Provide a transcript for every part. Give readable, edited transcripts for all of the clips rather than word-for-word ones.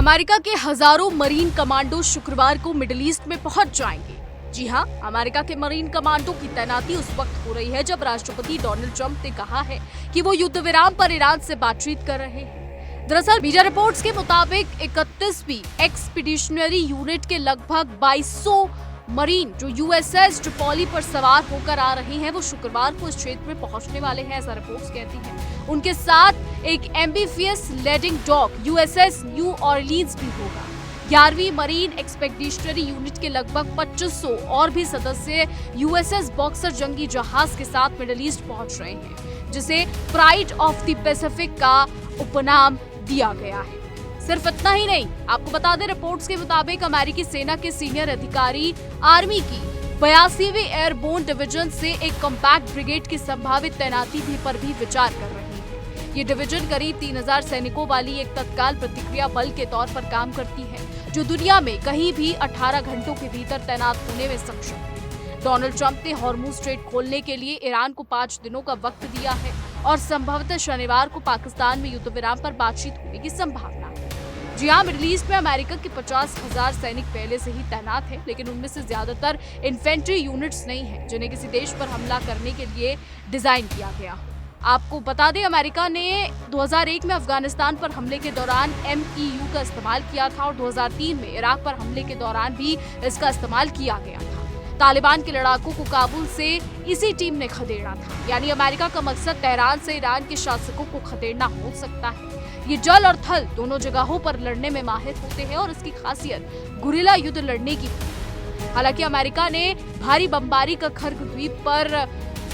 America के हजारों marine commando शुक्रवार को मिडिल ईस्ट में पहुंच जाएंगे। जी हां, अमेरिका के मरीन कमांडो की तैनाती उस वक्त हो रही है जब राष्ट्रपति डोनाल्ड ट्रंप ने कहा है कि वो युद्ध विराम पर ईरान से बातचीत कर रहे हैं। दरअसल मीडिया रिपोर्ट्स के मुताबिक 31वीं एक्सपीडिशनरी यूनिट के लगभग 2200 मरीन जो यूएसएस ट्रिपोली पर सवार होकर आ रहे हैं वो शुक्रवार को इस क्षेत्र में पहुंचने वाले हैं, ऐसा रिपोर्ट्स कहती हैं। उनके साथ एक amphibious landing dock USS New Orleans भी होगा। 11वीं मरीन एक्सपेडिशनरी यूनिट के लगभग 2500 और भी सदस्य यूएसएस बॉक्सर जंगी जहाज के साथ मिडिल ईस्ट पहुंच रहे हैं, जिसे प्राइड ऑफ द पैसिफिक का उपनाम दिया गया है। सिर्फ इतना ही नहीं, आपको बता दें रिपोर्ट्स के मुताबिक अमेरिकी सेना के सीनियर अधिकारी आर्मी की 82वीं एयरबोर्न डिवीजन से एक कॉम्पैक्ट ब्रिगेड की संभावित तैनाती पर भी विचार कर रही है। ये डिवीजन करीब 3000 सैनिकों वाली एक तत्काल प्रतिक्रिया बल के तौर पर काम करती है, जो दुनिया में कहीं भी 18 घंटों के भीतर तैनात होने में सक्षम है। डोनाल्ड ट्रंप ने हॉर्मुज स्ट्रेट खोलने के लिए ईरान को 5 दिनों का वक्त दिया है और संभवतः शनिवार को पाकिस्तान में युद्ध विराम पर बातचीत होने की संभावना है। जी हाँ, मिडिल ईस्ट में अमेरिका के 50,000 सैनिक पहले से ही तैनात हैं, लेकिन उनमें से ज्यादातर इन्फेंट्री यूनिट्स नहीं हैं, जिन्हें किसी देश पर हमला करने के लिए डिजाइन किया गया। आपको बता दें, अमेरिका ने 2001 में अफगानिस्तान पर हमले के दौरान MEU का इस्तेमाल किया था और 2003 में इराक पर हमले के दौरान भी इसका इस्तेमाल किया गया था। तालिबान के लड़ाकों को काबुल से इसी टीम ने खदेड़ा था। यानी अमेरिका का मकसद तेहरान से ईरान के शासकों को खदेड़ना हो सकता है। ये जल और थल दोनों जगहों पर लड़ने में माहिर होते हैं और इसकी खासियत गुरिल्ला युद्ध लड़ने की है। हालांकि अमेरिका ने भारी बमबारी का खर्ग द्वीप पर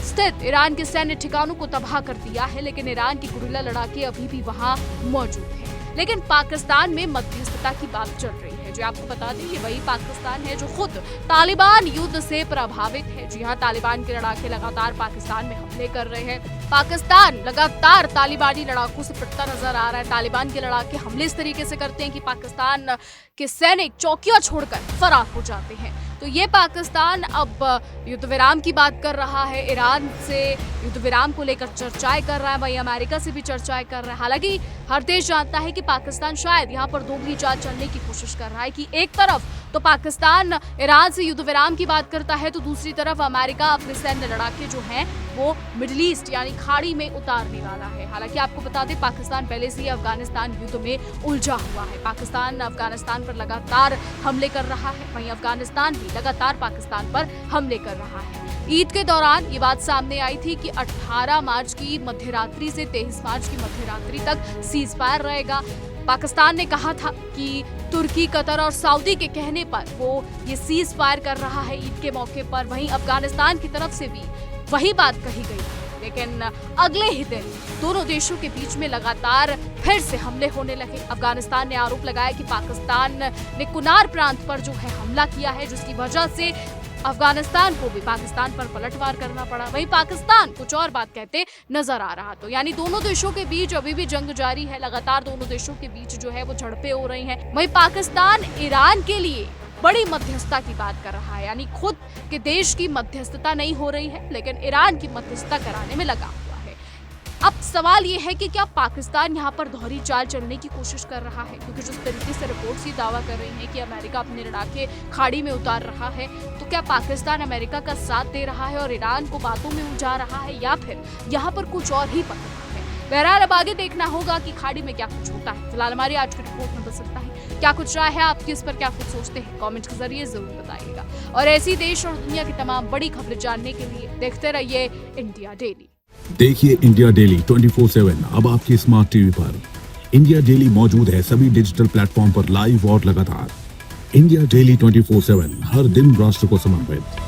स्थित ईरान के सैन्य ठिकानों को तबाह कर दिया है, लेकिन ईरान की गुरिल्ला लड़ाके अभी भी वहां मौजूद हैं। लेकिन पाकिस्तान में मध्यस्थता की बात चल रही है। जो आपको बता दें, ये वही पाकिस्तान है जो खुद तालिबान युद्ध से प्रभावित है। जी हाँ, तालिबान के लड़ाके लगातार पाकिस्तान में हमले कर रहे हैं। पाकिस्तान लगातार तालिबानी लड़ाकों से पिटता नजर आ रहा है। तालिबान के लड़ाके हमले इस तरीके से करते हैं कि पाकिस्तान के सैनिक चौकियां छोड़कर फरार हो जाते हैं। तो ये पाकिस्तान अब युद्ध विराम की बात कर रहा है, ईरान से युद्ध विराम को लेकर चर्चाएं कर रहा है, वहीं अमेरिका से भी चर्चाएं कर रहा है। हालांकि हर देश जानता है कि पाकिस्तान शायद यहाँ पर दोगली चाल चलने की कोशिश कर रहा है कि एक तरफ तो पाकिस्तान ईरान से युद्ध विराम की बात करता है, तो दूसरी तरफ अमेरिका अपने सैन्य लड़ाके जो हैं वो मिडिल ईस्ट यानी खाड़ी में उतारने वाला है। हालांकि आपको बता दें, पाकिस्तान पहले से ही अफगानिस्तान युद्ध में उलझा हुआ है। पाकिस्तान अफगानिस्तान पर लगातार हमले कर रहा है, वहीं अफगानिस्तान भी लगातार पाकिस्तान पर हमले कर रहा है। ईद के दौरान ये बात सामने आई थी कि 18 मार्च की मध्यरात्रि से 23 मार्च की मध्यरात्रि तक सीज फायर रहेगा। पाकिस्तान ने कहा था कि तुर्की, कतर और सऊदी के कहने पर वो ये सीज फायर कर रहा है ईद के मौके पर। वहीं अफगानिस्तान की तरफ से भी वही बात कही गई, लेकिन अगले ही दिन दोनों देशों के बीच में लगातार फिर से हमले होने लगे। अफगानिस्तान ने आरोप लगाया कि पाकिस्तान ने कुनार प्रांत पर जो है हमला किया है, जिसकी वजह से अफगानिस्तान को भी पाकिस्तान पर पलटवार करना पड़ा। वहीं पाकिस्तान कुछ और बात कहते नजर आ रहा। तो यानी दोनों देशों के बीच अभी भी जंग जारी है, लगातार दोनों देशों के बीच जो है वो झड़पें हो रही हैं। वहीं पाकिस्तान ईरान के लिए बड़ी मध्यस्थता की बात कर रहा है, यानी खुद के देश की मध्यस्थता नहीं हो रही है, लेकिन ईरान की मध्यस्थता कराने में लगा हुआ है। अब सवाल ये है कि क्या पाकिस्तान यहाँ पर दोहरी चाल चलने की कोशिश कर रहा है, क्योंकि जिस तरीके से रिपोर्ट्स ये दावा कर रही हैं कि अमेरिका अपने लड़ाके खाड़ी में उतार रहा है, तो क्या पाकिस्तान अमेरिका का साथ दे रहा है और ईरान को बातों में उलझा रहा है, या फिर यहाँ पर कुछ और ही पक रहा है। बहरहाल अब आगे देखना होगा कि खाड़ी में क्या कुछ होता है। फिलहाल हमारी आज की रिपोर्ट में बस इतना ही। क्या कुछ राय है आपकी, इस पर क्या कुछ सोचते हैं, कमेंट के जरिए जरूर बताइएगा। और ऐसी देश और दुनिया की तमाम बड़ी खबरें जानने के लिए देखते रहिए इंडिया डेली। देखिए इंडिया डेली 24/7 अब आपकी स्मार्ट टीवी पर। इंडिया डेली मौजूद है सभी डिजिटल प्लेटफॉर्म पर लाइव और लगातार। इंडिया डेली 24/7 हर दिन राष्ट्र को समर्पित।